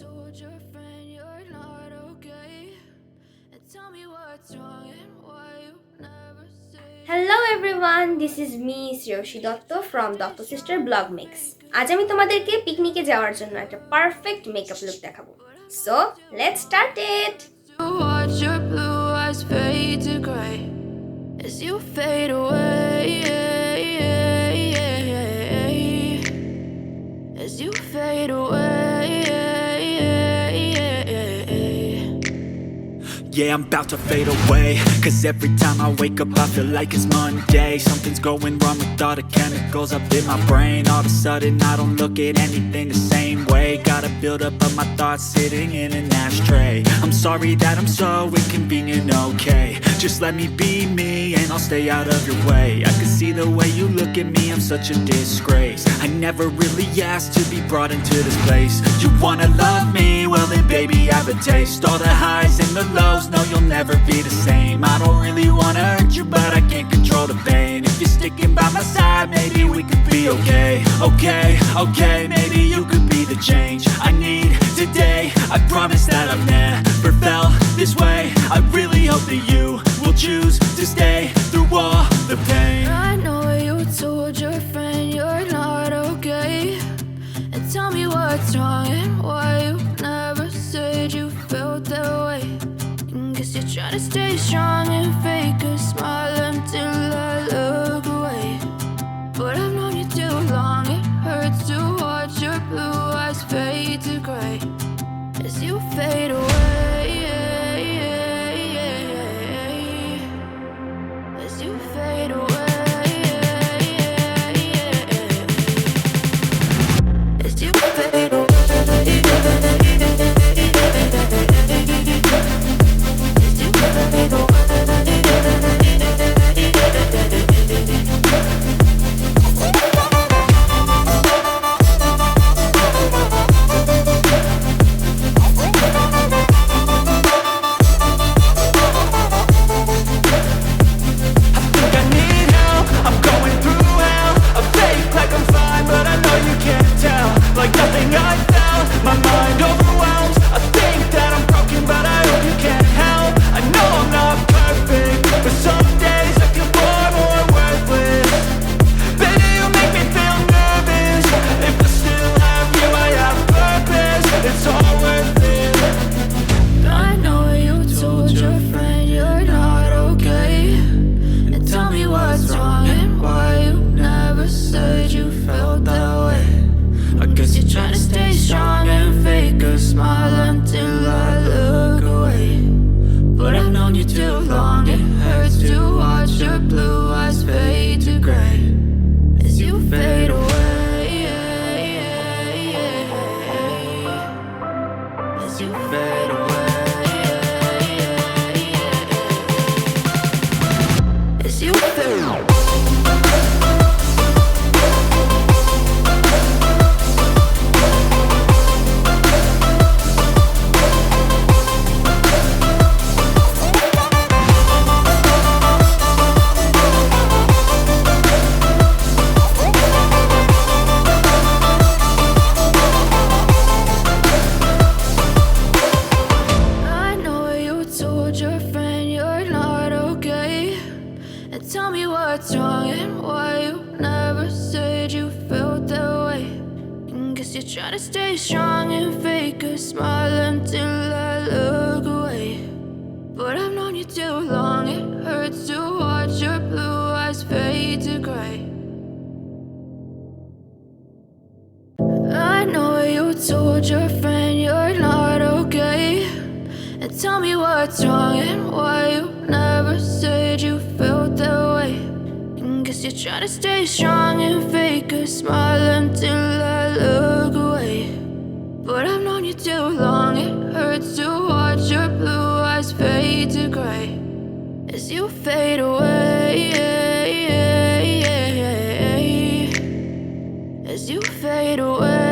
told your friend you're not okay? And tell me what's wrong and why you never say. Hello everyone, this is me Shreyasi Dutta from Duttasistersvlogmix. আজ আমি তোমাদেরকে পিকনিকে যাওয়ার জন্য একটা perfect makeup look দেখাবো। So, let's start it. Watch your blue eyes fade to gray as you fade away. As you fade away. Yeah, I'm about to fade away. Cause every time I wake up I feel like it's Monday. Something's going wrong with all the chemicals up in my brain. All of a sudden I don't look at anything the same way. Gotta build up of my thoughts sitting in an ashtray. I'm sorry that I'm so inconvenient, okay. Just let me be me and I'll stay out of your way. I can see the way you look at me, I'm such a disgrace. I never really asked to be brought into this place. You wanna love me? Well then baby have a taste. All the highs and the lows, no you'll never be the same. I don't really wanna hurt you but I can't control the pain. If you're sticking by my side maybe we could be okay. Okay, maybe you could be the change I need today. I promise that I've never felt this way. I really hope that you will choose to stay through all the pain. I know you told your friend you're not okay. And tell me what's wrong and why you never said you felt that way. Guess you're trying to stay strong and fake a smile until I look away. But I've known you too long, it hurts to watch your blue eyes fade to gray as you fade away. As you fade away. As you fade away. Tell me what's wrong and why you never said you felt that way. Guess you're trying to stay strong and fake a smile until I look away. But I've known you too long, it hurts to watch your blue eyes fade to gray. I know you told your friend you're not okay. And tell me what's wrong and why you never said you felt that way. Guess you're trying to stay strong and fake a smile until I look away. But I've known you too long, it hurts to watch your blue eyes fade to gray as you fade away. As you fade away.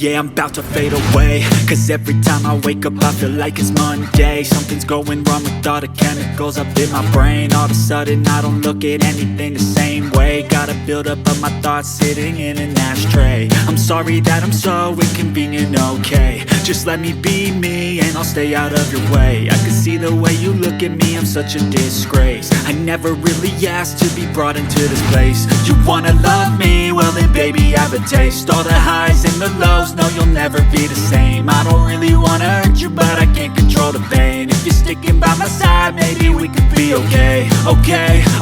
yeah, I'm about to fade away. Cause every time I wake up I feel like it's Monday. Something's going wrong with all the chemicals up in my brain. All of a sudden I don't look at anything the same way. Got a buildup of my thoughts sitting in an ashtray. I'm sorry that I'm so inconvenient, okay. Just let me be me and I'll stay out of your way. I can see the way you look at me, I'm such a disgrace. I never really asked to be brought into this place. You wanna love me? Well then baby, have a taste. All the highs and the lows, no you'll never be the same. I don't really wanna hurt you, but I can't control the pain. If you're sticking by my side, maybe we could be okay.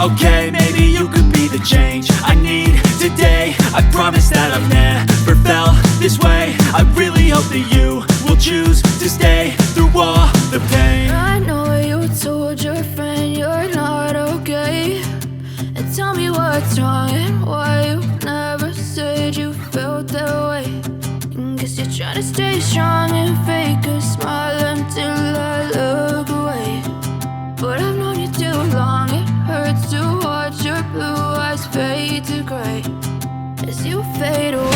Okay, maybe you could be the change I need today. I promise that I've never felt this way. I really hope that you will choose to stay through all the pain. I know you told your friend you're not okay, and tell me what's wrong and why you never said you felt that way. And guess you're trying to stay strong and fake a smile until I look away. But I've known you too long, it hurts to watch your blue eyes fade to gray as you fade away.